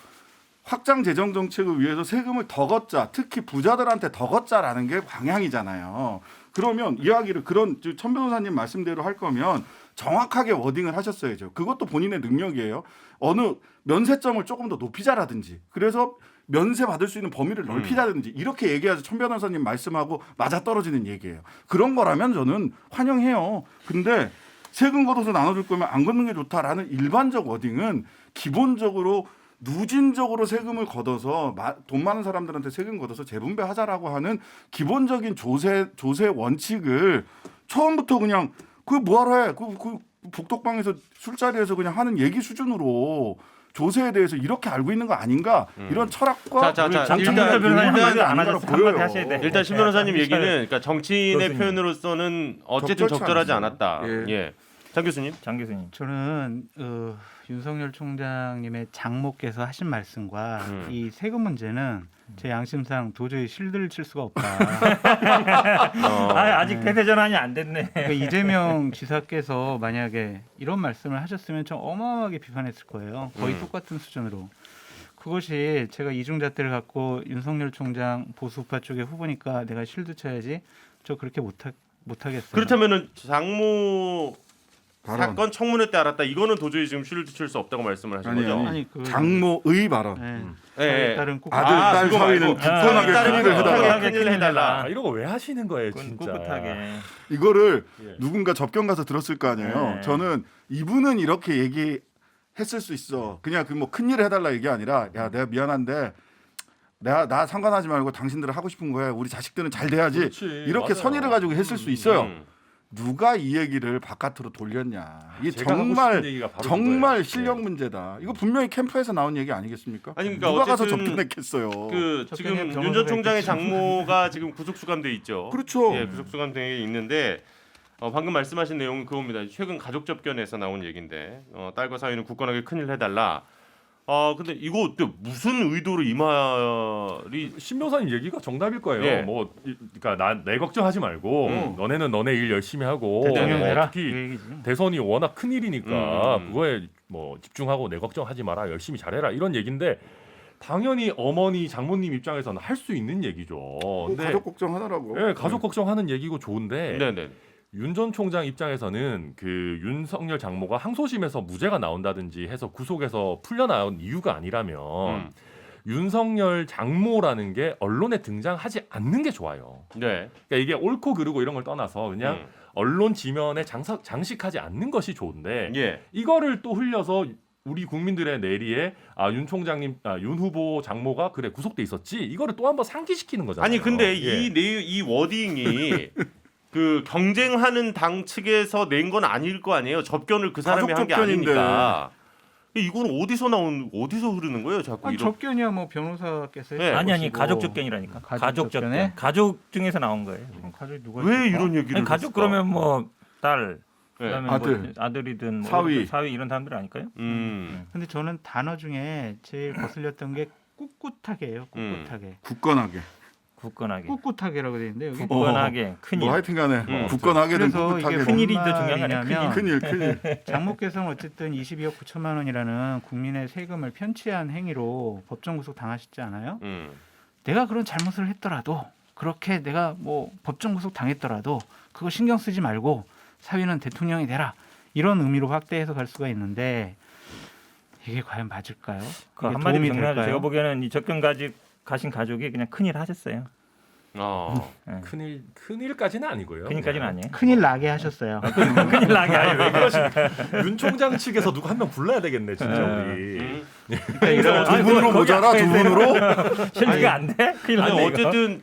확장 재정 정책을 위해서 세금을 더 걷자, 특히 부자들한테 더 걷자라는 게 방향이잖아요. 그러면 이야기를 그런 천 변호사님 말씀대로 할 거면 정확하게 워딩을 하셨어야죠. 그것도 본인의 능력이에요. 어느 면세점을 조금 더 높이자라든지 그래서 면세 받을 수 있는 범위를 넓히자든지 이렇게 얘기해야지 천 변호사님 말씀하고 맞아떨어지는 얘기예요. 그런 거라면 저는 환영해요. 근데 세금 걷어서 나눠줄 거면 안 걷는 게 좋다라는 일반적 워딩은 기본적으로 누진적으로 세금을 걷어서 돈 많은 사람들한테 세금 걷어서 재분배하자라고 하는 기본적인 조세 원칙을 처음부터 그냥 그 뭐하러 해? 그 복덕방에서 술자리에서 그냥 하는 얘기 수준으로 조세에 대해서 이렇게 알고 있는 거 아닌가 이런 철학과 자, 장충철 변호사님 한마디 안 아닌가로 하셨어요. 한마디 보여요. 하셔야 돼. 일단 신 변호사님 네. 얘기는 그러니까 정치인의 그렇군요. 표현으로서는 어쨌든 적절치 적절하지 않았어요. 않았다. 예. 예. 장 교수님. 장 교수님. 저는 윤석열 총장님의 장모께서 하신 말씀과 이 세금 문제는 제 양심상 도저히 실드를 칠 수가 없다. 아직 대대 전환이 안 됐네. 그러니까 이재명 지사께서 만약에 이런 말씀을 하셨으면 좀 어마어마하게 비판했을 거예요. 거의 똑같은 수준으로. 그것이 제가 이중잣대를 갖고 윤석열 총장 보수우파 쪽의 후보니까 내가 실드 쳐야지. 저 그렇게 못하겠어요. 그렇다면은 장모 발언. 사건 청문회 때 알았다. 이거는 도저히 지금 실드 칠 수 없다고 말씀을 하신 거죠. 아니, 그- 장모의 발언. 네. 예, 예. 딸은 꼭 아들, 딸 그거 사위는 말고 굳건하게 딸은 큰일을 해달라. 굳건하게 큰일을 해달라. 아, 이런 거 왜 하시는 거예요, 진짜. 꿋꿋하게. 이거를 예. 누군가 접견 가서 들었을 거 아니에요. 네. 저는 이분은 이렇게 얘기했을 수 있어. 그냥 그 뭐 큰일 해달라 이게 아니라 야 내가 미안한데 나 상관하지 말고 당신들 하고 싶은 거야. 우리 자식들은 잘 돼야지. 그렇지, 이렇게 맞아요. 선의를 가지고 했을 수 있어요. 음. 누가 이 얘기를 바깥으로 돌렸냐. 이게 제가 하고 정말 싶은 얘기가 바로 정말 그거예요. 실력 네. 문제다. 이거 분명히 캠프에서 나온 얘기 아니겠습니까? 아니, 그러니까 누가 가서 어쨌든 접견했겠어요. 그 지금 접견에 윤 전 총장의 변호사가 장모가 지금 구속 수감돼 있죠. 그렇죠. 예, 구속 수감돼 있는데 방금 말씀하신 내용은 그겁니다. 최근 가족 접견에서 나온 얘기인데 딸과 사위는 굳건하게 큰일 해달라. 근데 이거 또 무슨 의도로 이 말이 신 변호사님 얘기가 정답일 거예요. 예. 뭐 그러니까 내 걱정하지 말고 너네는 너네 일 열심히 하고 대통령 뭐 해라. 특히 그 얘기지. 대선이 워낙 큰 일이니까 음. 그거에 뭐 집중하고 내 걱정하지 마라 열심히 잘해라 이런 얘기인데 당연히 어머니 장모님 입장에서는 할 수 있는 얘기죠. 뭐 근데 가족 걱정하느라고. 예, 가족 걱정하는 얘기고 좋은데 네네. 윤 전 총장 입장에서는 그 윤석열 장모가 항소심에서 무죄가 나온다든지 해서 구속에서 풀려나온 이유가 아니라면 윤석열 장모라는 게 언론에 등장하지 않는 게 좋아요. 네. 그러니까 이게 옳고 그르고 이런 걸 떠나서 그냥 음. 언론 지면에 장식하지 않는 것이 좋은데 예. 이거를 또 흘려서 우리 국민들의 내리에 윤 총장님, 윤 후보 장모가 그래 구속돼 있었지 이거를 또 한번 상기시키는 거잖아요. 아니 근데 예. 이 워딩이 그 경쟁하는 당 측에서 낸 건 아닐 거 아니에요. 접견을 그 사람이 가족 한 게 접견인데. 아니니까. 이건 어디서 흐르는 거예요? 자꾸 아니, 이런. 접견이야 뭐 변호사께서 네. 아니 해주시고. 가족 접견이라니까. 가족 접견에? 접견. 가족 중에서 나온 거예요. 가족 누가 왜 있을까? 이런 얘기를 아니, 가족 했을까? 그러면 뭐 딸, 네. 그다음에 아들. 뭐 아들이든 뭐 사위. 이런 사람들 아닐까요? 근데 저는 단어 중에 제일 거슬렸던 게 꿋꿋하게예요. 꿋꿋하게. 굳건하게. 굳건하게. 꿋꿋하게라고 돼 있는데 여기 굳건하게 큰일. 뭐 하여튼간에 음. 굳건하게든 그래서 이게 꿋꿋하게든 큰일이 더 중요한 거 아니야? 말이냐면 큰일. 장모께서는 어쨌든 22억 9천만 원이라는 국민의 세금을 편취한 행위로 법정 구속 당하셨지 않아요? 내가 그런 잘못을 했더라도 그렇게 내가 뭐 법정 구속 당했더라도 그거 신경 쓰지 말고 사위는 대통령이 되라 이런 의미로 확대해서 갈 수가 있는데 이게 과연 맞을까요? 그 이게 한마디로 도움이 정리하죠. 될까요? 제가 보기에는 이 접견 가신 가족이 그냥 큰일 하셨어요. 큰일까지는 아니고요. 큰일까지는 아니에요. 큰일 나게 하셨어요. 큰일 나게 아니 아니에요. 왜 그러십니까? 윤 총장 측에서 누구 한 명 불러야 되겠네 진짜 우리. 그러니까 이런 두 분으로 모자라 두 분으로. 실비가 안 돼? 큰일 아니, 났네. 이거. 어쨌든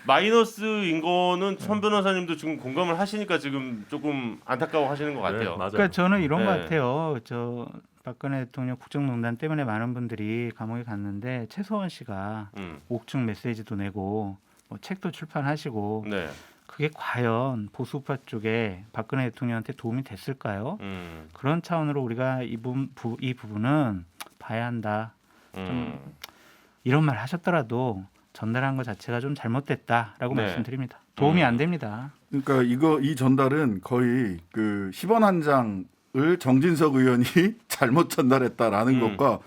마이너스인 거는 천 변호사님도 지금 공감을 하시니까 지금 조금 안타까워하시는 것 같아요. 네, 맞아요. 그러니까 저는 이런 것 네. 같아요. 저 박근혜 대통령 국정농단 때문에 많은 분들이 감옥에 갔는데 최소원 씨가 옥중 메시지도 내고 뭐 책도 출판하시고 네. 그게 과연 보수파 쪽에 박근혜 대통령한테 도움이 됐을까요? 그런 차원으로 우리가 이 부분은 봐야 한다. 이런 말 하셨더라도 전달한 것 자체가 좀 잘못됐다라고 네. 말씀드립니다. 도움이 안 됩니다. 그러니까 이 전달은 거의 그 10원 한 장을 정진석 의원이 잘못 전달했다라는 것과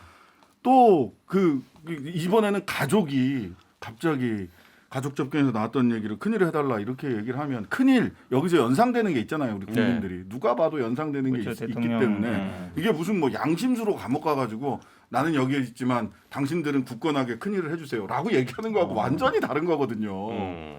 또 그 이번에는 가족이 갑자기 가족 접견에서 나왔던 얘기를 큰일을 해달라 이렇게 얘기를 하면 큰일 여기서 연상되는 게 있잖아요 우리 국민들이 누가 봐도 연상되는 게 그렇죠, 있기 대통령. 때문에 이게 무슨 뭐 양심수로 감옥 가가지고 나는 여기에 있지만 당신들은 굳건하게 큰일을 해주세요라고 얘기하는 거하고 완전히 다른 거거든요.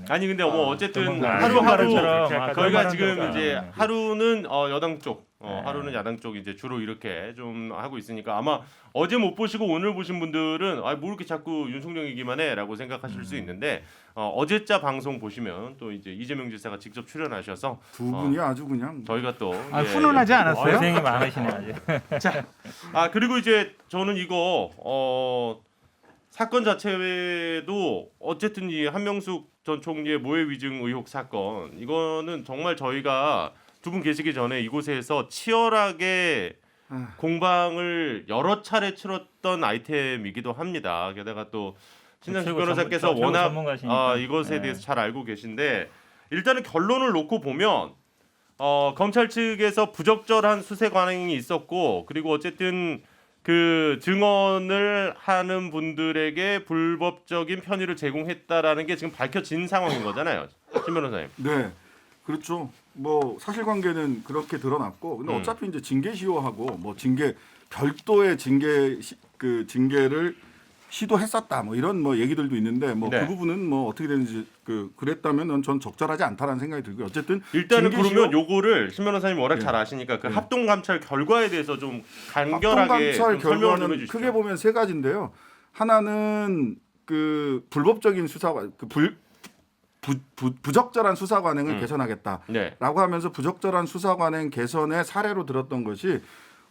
아니 근데 뭐 어쨌든 전문가. 하루하루 말처럼 저희가 아, 지금 말하는 이제 거니까. 하루는 여당 쪽, 네. 하루는 야당 쪽 이제 주로 이렇게 좀 하고 있으니까 아마 어제 못 보시고 오늘 보신 분들은 뭐 이렇게 자꾸 윤석열 얘기만 해라고 생각하실 수 있는데 어제자 방송 보시면 또 이제 이재명 지사가 직접 출연하셔서 두 분이 아주 그냥 저희가 또 훈훈하지 않았어요? 고생이 많으시네 아주. 그리고 이제 저는 이거 사건 자체도 어쨌든 이 한명숙 전 총리의 모해 위증 의혹 사건 이거는 정말 저희가 두 분 계시기 전에 이곳에서 치열하게 공방을 여러 차례 치렀던 아이템이기도 합니다. 게다가 또 신장식 최고 변호사께서 최고 워낙 전문가시니까. 이것에 네. 대해서 잘 알고 계신데 일단은 결론을 놓고 보면 검찰 측에서 부적절한 수사 관행이 있었고 그리고 어쨌든 그 증언을 하는 분들에게 불법적인 편의를 제공했다라는 게 지금 밝혀진 상황인 거잖아요, 신 변호사님. 네, 그렇죠. 뭐 사실관계는 그렇게 드러났고, 근데 어차피 이제 징계 시효하고 뭐 징계 별도의 징계를 시도했었다 뭐 이런 뭐 얘기들도 있는데 뭐 그 네. 부분은 뭐 어떻게 되는지 그랬다면 전 적절하지 않다라는 생각이 들고요. 어쨌든 일단은 징계 그러면 시효- 요거를 신 변호사님 워낙 예. 잘 아시니까 그 예. 합동 감찰 결과에 대해서 좀 간결하게 좀 합동감찰 설명을 좀 결과는 해주시죠. 크게 보면 세 가지인데요. 하나는 그 불법적인 수사 부적절한 수사 관행을 개선하겠다라고 네. 하면서 부적절한 수사 관행 개선의 사례로 들었던 것이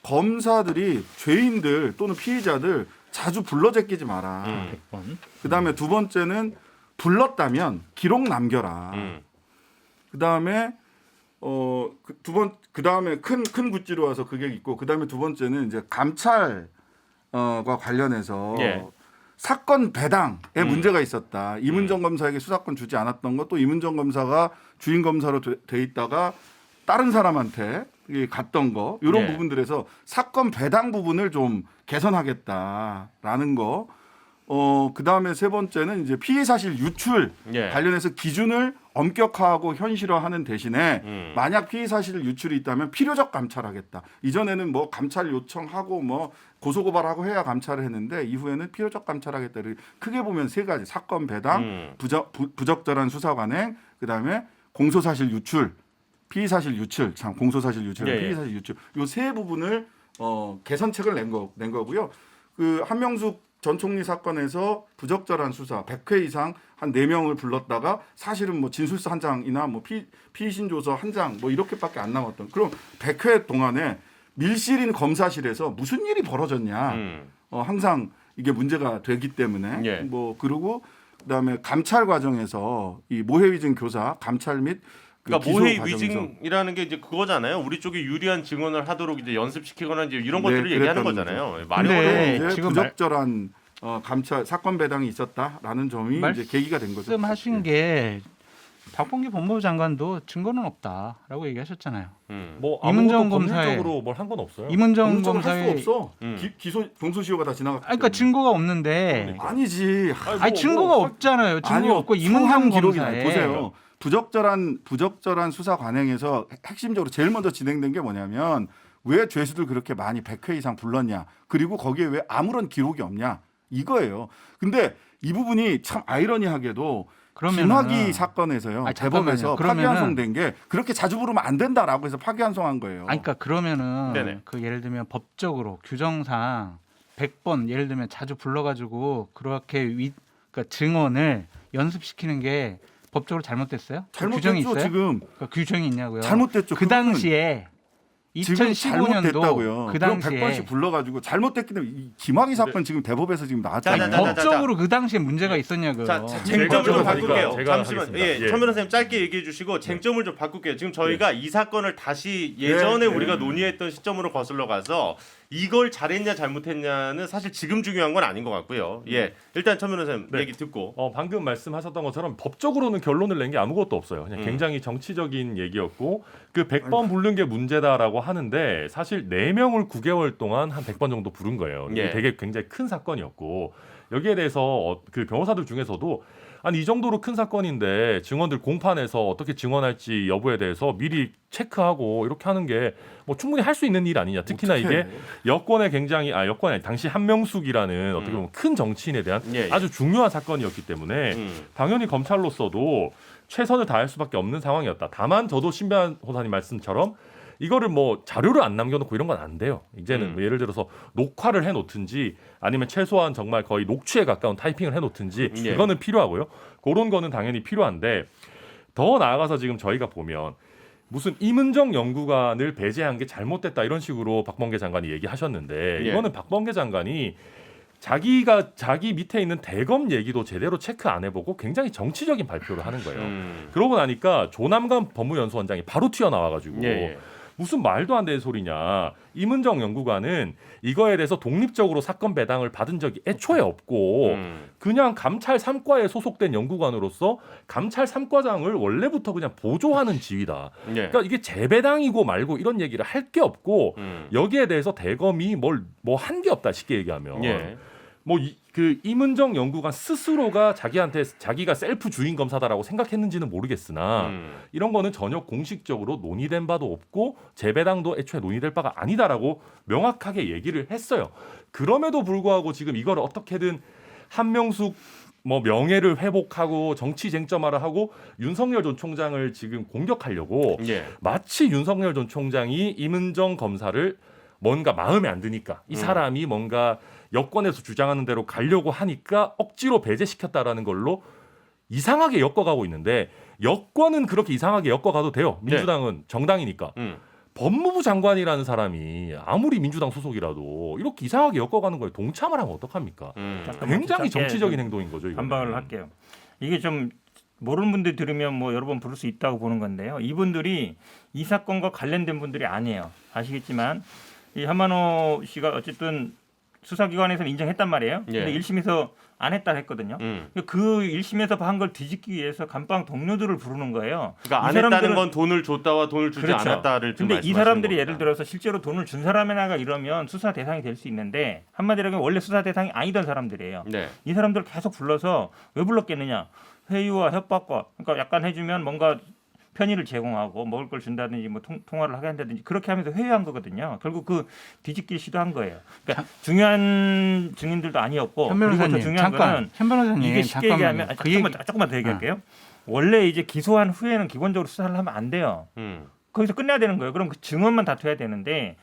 검사들이 죄인들 또는 피의자들 자주 불러 제끼지 마라. 100번. 그다음에 두 번째는 불렀다면 기록 남겨라. 그다음에 그다음에 큰 구찌로 와서 그게 있고 그다음에 두 번째는 이제 감찰과 관련해서 예. 사건 배당에 문제가 있었다. 이문정 검사에게 수사권 주지 않았던 것도 이문정 검사가 주인 검사로 돼 있다가 다른 사람한테 갔던 거 이런 예. 부분들에서 사건 배당 부분을 좀 개선하겠다라는 거. 그다음에 세 번째는 이제 피해 사실 유출 예. 관련해서 기준을 엄격화하고 현실화하는 대신에 만약 피해 사실 유출이 있다면 필요적 감찰하겠다. 이전에는 뭐 감찰 요청하고 뭐 고소고발하고 해야 감찰을 했는데 이후에는 필요적 감찰하겠다. 크게 보면 세 가지: 사건 배당, 부적절한 수사 관행, 그다음에 공소 사실 유출, 피의 사실 유출, 공소 사실 유출, 예, 예. 피의 사실 유출. 요 세 부분을 개선책을 낸 거고요. 그 한명숙 전 총리 사건에서 부적절한 수사 100회 이상 한 4명을 불렀다가 사실은 뭐 진술서 한 장이나 뭐 피의신 조서 한 장 뭐 이렇게밖에 안 남았던. 그럼 100회 동안에 밀실인 검사실에서 무슨 일이 벌어졌냐. 항상 이게 문제가 되기 때문에 예. 뭐 그리고 그다음에 감찰 과정에서 이 모해위증 교사 감찰 및 그러니까 기소 모해 과정에서 위증이라는 게 이제 그거잖아요. 우리 쪽이 유리한 증언을 하도록 이제 연습시키거나 이제 이런 네, 것들을 얘기하는 그랬다는 거잖아요. 말이 근데 어려워요. 이제 지금 부적절한 감찰 사건 배당이 있었다라는 점이 이제 계기가 된 거죠. 말씀하신 게 박범계 법무부 장관도 증거는 없다라고 얘기하셨잖아요. 뭐 이문정 아무것도 검사의- 법률적으로 뭘 한 건 없어요. 이문정 공정을 검사의 할 수 없어. 음. 기소 공소시효가 다 지나갔기 그러니까 때문에. 증거가 없는데 아니지. 아니 증거가 없잖아요. 증거가 없고 이문정 기록이 검사에 보세요. 부적절한 수사 관행에서 핵심적으로 제일 먼저 진행된 게 뭐냐면 왜 죄수들 그렇게 많이 100회 이상 불렀냐. 그리고 거기에 왜 아무런 기록이 없냐. 이거예요. 근데 이 부분이 참 아이러니하게도 그러면은- 김학의 사건에서요. 아니, 대법에서 잠깐만요. 그러면은- 파기환송된 게 그렇게 자주 부르면 안 된다라고 해서 파기환송한 거예요. 아니, 그러니까 그러면은 네네. 그 예를 들면 법적으로 규정상 100번 예를 들면 자주 불러가지고 그렇게 그러니까 증언을 연습시키는 게 법적으로 잘못됐어요? 그 규정이 잘못됐죠. 있어요? 지금 그 규정이 있냐고요? 잘못됐죠. 그 그거는 당시에 지금 2015년도 잘못됐다고요. 그 그럼 당시에 100번씩 불러가지고 잘못됐기 때문에 이 김학의 사건 지금 대법에서 지금 나왔잖아요. 자, 자, 자, 법적으로 그 당시에 문제가 있었냐고요. 자, 제가 쟁점을 좀 들어가니까 바꿀게요. 제가 잠시만. 하겠습니다. 예, 예. 천 변호사님 짧게 얘기해 주시고 쟁점을 좀 바꿀게요. 지금 저희가 이 사건을 다시 예전에 네. 우리가 논의했던 시점으로 거슬러 가서 이걸 잘했냐 잘못했냐는 사실 지금 중요한 건 아닌 것 같고요. 예, 일단 천 변호사님 네. 얘기 듣고. 방금 말씀하셨던 것처럼 법적으로는 결론을 낸 게 아무것도 없어요. 그냥 음. 굉장히 정치적인 얘기였고 그 100번 부른 게 문제다라고 하는데 사실 4명을 9개월 동안 한 100번 정도 부른 거예요. 이게 예. 되게 굉장히 큰 사건이었고 여기에 대해서 그 변호사들 중에서도 아니 이 정도로 큰 사건인데 증언들 공판에서 어떻게 증언할지 여부에 대해서 미리 체크하고 이렇게 하는 게 뭐 충분히 할 수 있는 일 아니냐. 특히나 어떡해. 이게 여권에 굉장히 여권이 아니 당시 한명숙이라는 어떻게 보면 큰 정치인에 대한 예, 예. 아주 중요한 사건이었기 때문에 당연히 검찰로서도 최선을 다할 수밖에 없는 상황이었다. 다만 저도 신변 호사님 말씀처럼 이거를 뭐 자료를 안 남겨놓고 이런 건 안 돼요. 이제는 뭐 예를 들어서 녹화를 해놓든지 아니면 최소한 정말 거의 녹취에 가까운 타이핑을 해놓든지 예. 그거는 필요하고요. 그런 거는 당연히 필요한데 더 나아가서 지금 저희가 보면 무슨 이문정 연구관을 배제한 게 잘못됐다 이런 식으로 박범계 장관이 얘기하셨는데 예. 이거는 박범계 장관이 자기 밑에 있는 대검 얘기도 제대로 체크 안 해보고 굉장히 정치적인 발표를 하는 거예요. 그러고 나니까 조남관 법무연수원장이 바로 튀어나와가지고 예. 무슨 말도 안 되는 소리냐. 임은정 연구관은 이거에 대해서 독립적으로 사건 배당을 받은 적이 애초에 없고 그냥 감찰 3과에 소속된 연구관으로서 감찰 3과장을 원래부터 그냥 보조하는 지위다. 예. 그러니까 이게 재배당이고 말고 이런 얘기를 할 게 없고 여기에 대해서 대검이 뭐 한 게 없다 쉽게 얘기하면 예. 그 임은정 연구관 스스로가 자기가 셀프 주인 검사다라고 생각했는지는 모르겠으나 이런 거는 전혀 공식적으로 논의된 바도 없고 재배당도 애초에 논의될 바가 아니다라고 명확하게 얘기를 했어요. 그럼에도 불구하고 지금 이걸 어떻게든 한명숙 뭐 명예를 회복하고 정치 쟁점화를 하고 윤석열 전 총장을 지금 공격하려고 예. 마치 윤석열 전 총장이 임은정 검사를 뭔가 마음에 안 드니까 이 사람이 뭔가 여권에서 주장하는 대로 가려고 하니까 억지로 배제시켰다라는 걸로 이상하게 엮어가고 있는데 여권은 그렇게 이상하게 엮어가도 돼요. 민주당은 정당이니까. 법무부 장관이라는 사람이 아무리 민주당 소속이라도 이렇게 이상하게 엮어가는 거에 동참을 하면 어떡합니까? 굉장히 정치적인 행동인 거죠. 이거는. 반박을 할게요. 이게 좀 모르는 분들 들으면 뭐 여러 번 부를 수 있다고 보는 건데요. 이분들이 이 사건과 관련된 분들이 아니에요. 아시겠지만 이 한만호 씨가 어쨌든 수사기관에서는 인정했단 말이에요. 근데 예. 1심에서 안 했다 했거든요. 그 1심에서 한 걸 뒤집기 위해서 감방 동료들을 부르는 거예요. 그러니까 이 안 했다는 사람들은- 건 돈을 줬다와 돈을 주지 그렇죠. 않았다를 지금 근데 이 말씀하시는 사람들이 겁니다. 예를 들어서 실제로 돈을 준 사람이나가 이러면 수사 대상이 될 수 있는데 한마디로 하면 원래 수사 대상이 아니던 사람들이에요. 네. 이 사람들을 계속 불러서 왜 불렀겠느냐? 회유와 협박과 그러니까 약간 해주면 뭔가 편의를 제공하고 먹을 걸 준다든지 뭐 통화를 하게 한다든지 그렇게 하면서 회유한 거거든요. 결국 그 뒤집기 시도한 거예요. 그러니까 중요한 증인들도 아니었고 현 그리고 더 변호사님 중요한 잠깐 거는 현 변호사님 이게 쉽게 얘기하면 조금만 더 얘기할게요. 원래 이제 기소한 후에는 기본적으로 수사를 하면 안 돼요. 거기서 끝내야 되는 거예요. 그럼 그 증언만 다퉈야 되는데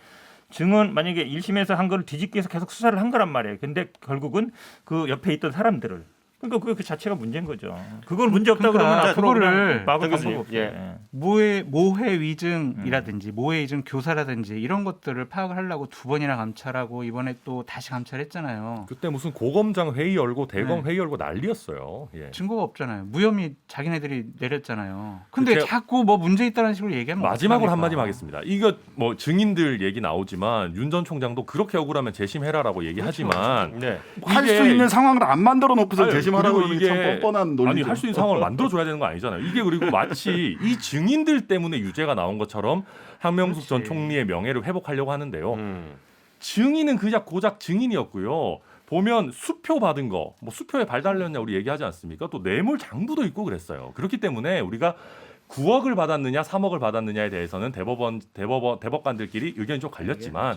증언 만약에 1심에서 한 거를 뒤집기 위해서 계속 수사를 한 거란 말이에요. 근데 결국은 그 옆에 있던 사람들을 그러니까 그 자체가 문제인 거죠. 그걸 문제 없다 그러니까 그러면 앞으로 그거를 그냥 막을 교수님, 방법 없어요. 예. 모해 위증이라든지 모해 위증 교사라든지 이런 것들을 파악을 하려고 2번이나 감찰하고 이번에 또 다시 감찰했잖아요. 그때 무슨 고검장 회의 열고 대검 네. 회의 열고 난리였어요. 예. 증거가 없잖아요. 무혐의 자기네들이 내렸잖아요. 근데 제가- 자꾸 뭐 문제 있다는 식으로 얘기하면 마지막으로 어떡합니까? 한마디 하겠습니다. 이거 뭐 증인들 얘기 나오지만 윤 전 총장도 그렇게 억울하면 재심해라라고 얘기하지만 네. 할 수 이게- 있는 상황을 안 만들어 놓고서 아유, 재심하라고 그리고 하는 게 참 뻔뻔한 논리죠. 아니 할 수 있는 상황을 만들어줘야 되는 거 아니잖아요. 이게 그리고 마치 이 증인들 때문에 유죄가 나온 것처럼 한명숙 전 그렇지. 총리의 명예를 회복하려고 하는데요. 증인은 그냥 고작 증인이었고요. 보면 수표 받은 거, 뭐 수표에 발 달렸냐 우리 얘기하지 않습니까? 또 뇌물 장부도 있고 그랬어요. 그렇기 때문에 우리가 9억을 받았느냐 3억을 받았느냐에 대해서는 대법관들끼리 의견이 좀 갈렸지만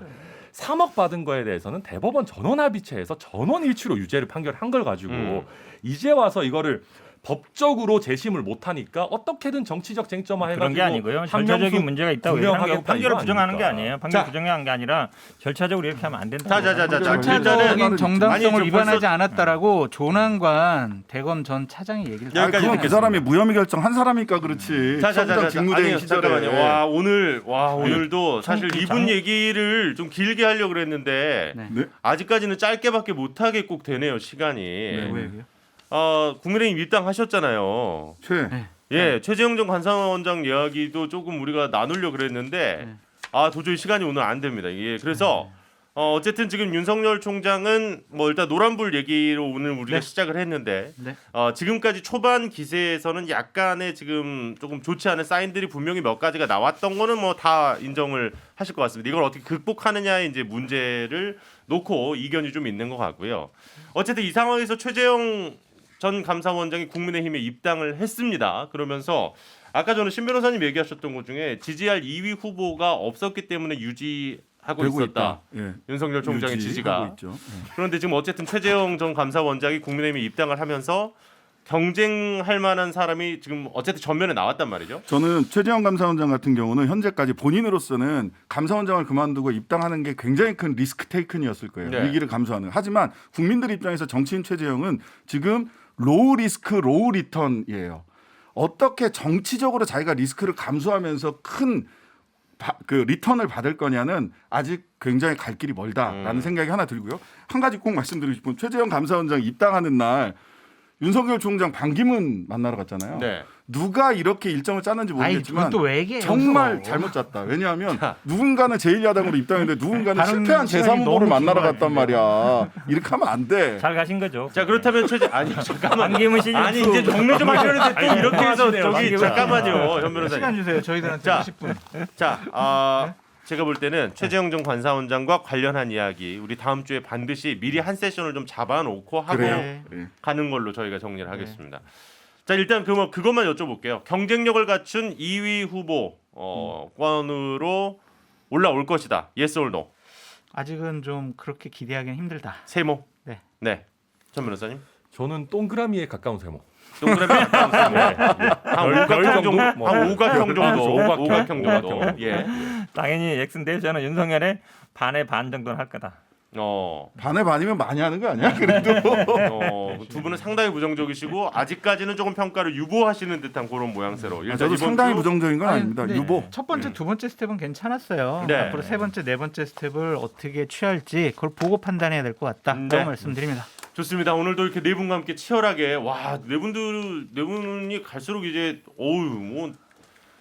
3억 받은 거에 대해서는 대법원 전원합의체에서 전원일치로 유죄를 판결한 걸 가지고 이제 와서 이거를 법적으로 재심을 못하니까 어떻게든 정치적 쟁점화 해가지고 그런 게 아니고요. 한명숙 절차적인 문제가 있다고 얘기하는 게 구명하겠다, 판결을 이거 부정하는 게 아닙니까? 아니에요. 판결 자. 부정한 게 아니라 절차적으로 이렇게 하면 안 된다. 자자자자. 절차적인 아니, 정당성을 좀 위반하지 벌써- 않았다라고 조남관 대검 전 차장이 얘기를 여기까지 그건 그 듣겠습니다. 사람이 무혐의 결정 한 사람이니까 그렇지. 자자자자. 직무대행 아니요, 시절에. 잠깐만요. 오늘도 사실 이분 얘기를 좀 길게 하려고 그랬는데 네. 네? 아직까지는 짧게밖에 못 하게 꼭 되네요 시간이. 왜 얘기요? 국민의힘 입당하셨잖아요. 네. 예, 최재형 전 감사원장 이야기도 조금 우리가 나누려고 그랬는데 도저히 시간이 오늘 안 됩니다. 예, 그래서 어쨌든 지금 윤석열 총장은 뭐 일단 노란불 얘기로 오늘 우리가 네. 시작을 했는데 네. 지금까지 초반 기세에서는 약간의 지금 조금 좋지 않은 사인들이 분명히 몇 가지가 나왔던 거는 뭐 다 인정을 하실 것 같습니다. 이걸 어떻게 극복하느냐의 이제 문제를 놓고 이견이 좀 있는 것 같고요. 어쨌든 이 상황에서 최재형 전 감사원장이 국민의힘에 입당을 했습니다. 그러면서 아까 저는 신 변호사님 얘기하셨던 것 중에 지지할 2위 후보가 없었기 때문에 유지하고 되고 있었다. 있다. 예. 윤석열 총장의 유지하고 지지가. 있죠. 예. 그런데 지금 어쨌든 최재형 전 감사원장이 국민의힘에 입당을 하면서 경쟁할 만한 사람이 지금 어쨌든 전면에 나왔단 말이죠. 저는 최재형 감사원장 같은 경우는 현재까지 본인으로서는 감사원장을 그만두고 입당하는 게 굉장히 큰 리스크 테이큰이었을 거예요. 네. 위기를 감수하는. 하지만 국민들 입장에서 정치인 최재형은 지금 로우 리스크 로우 리턴이에요. 어떻게 정치적으로 자기가 리스크를 감수하면서 큰 그 리턴을 받을 거냐는 아직 굉장히 갈 길이 멀다라는 생각이 하나 들고요. 한 가지 꼭 말씀드리고 싶은 최재형 감사원장 입당하는 날 윤석열 총장 반기문 만나러 갔잖아요. 네. 누가 이렇게 일정을 짰는지 모르겠지만 또 외계 정말 잘못 짰다. 왜냐하면 누군가는 제1야당으로 입당했는데 누군가는 실패한 시간이 제3후보를 너무 만나러 긴 갔단 거 말이야. 이렇게 하면 안 돼. 잘 가신 거죠. 자 그렇다면 아니 잠깐만. 반기문 씨 아니 이제 정리 좀 하시는데 또 이렇게 해서 저기 반기문. 잠깐만요, 현 시간 변호사님. 주세요. 저희들한테 자. 50분. 자, 제가 볼 때는 최재형 전 관사원장과 관련한 이야기 우리 다음 주에 반드시 미리 한 세션을 좀 잡아놓고 하고 그래요. 네. 가는 걸로 저희가 정리를 하겠습니다. 자 일단 그것만 여쭤볼게요. 경쟁력을 갖춘 2위 후보 권으로 올라올 것이다. Yes or no? 아직은 좀 그렇게 기대하기는 힘들다. 세모. 네. 네. 전 변호사님. 저는 동그라미에 가까운 세모. 동그라미 한 오각형 정도, 뭐. 한 오각형 정도, 오각형 정도. 오각형. 예. 당연히 X인데 저는 윤석열의 반의 반 정도는 할 거다. 반에 반이면 많이 하는 거 아니야? 그래도 두 분은 상당히 부정적이시고 아직까지는 조금 평가를 유보하시는 듯한 그런 모양새로. 일단 저도 이번 상당히 주- 부정적인 건 아니, 아닙니다. 네. 유보. 첫 번째, 두 번째 스텝은 괜찮았어요. 네. 앞으로 세 번째, 네 번째 스텝을 어떻게 취할지 그걸 보고 판단해야 될 것 같다. 네. 라고 말씀드립니다. 좋습니다. 오늘도 이렇게 네 분과 함께 치열하게 네 분이 갈수록 이제 뭐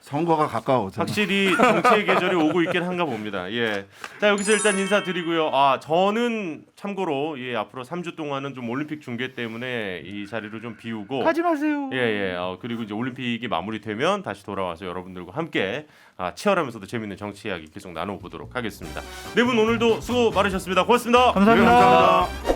선거가 가까워져. 확실히 정치의 계절이 오고 있긴 한가 봅니다. 예. 자 여기서 일단 인사드리고요. 저는 참고로 앞으로 3주 동안은 좀 올림픽 중계 때문에 이 자리를 좀 비우고 가지 마세요. 예. 그리고 이제 올림픽이 마무리되면 다시 돌아와서 여러분들과 함께 치열하면서도 재밌는 정치 이야기 계속 나눠보도록 하겠습니다. 네 분 오늘도 수고 많으셨습니다. 고맙습니다. 감사합니다. 네, 감사합니다.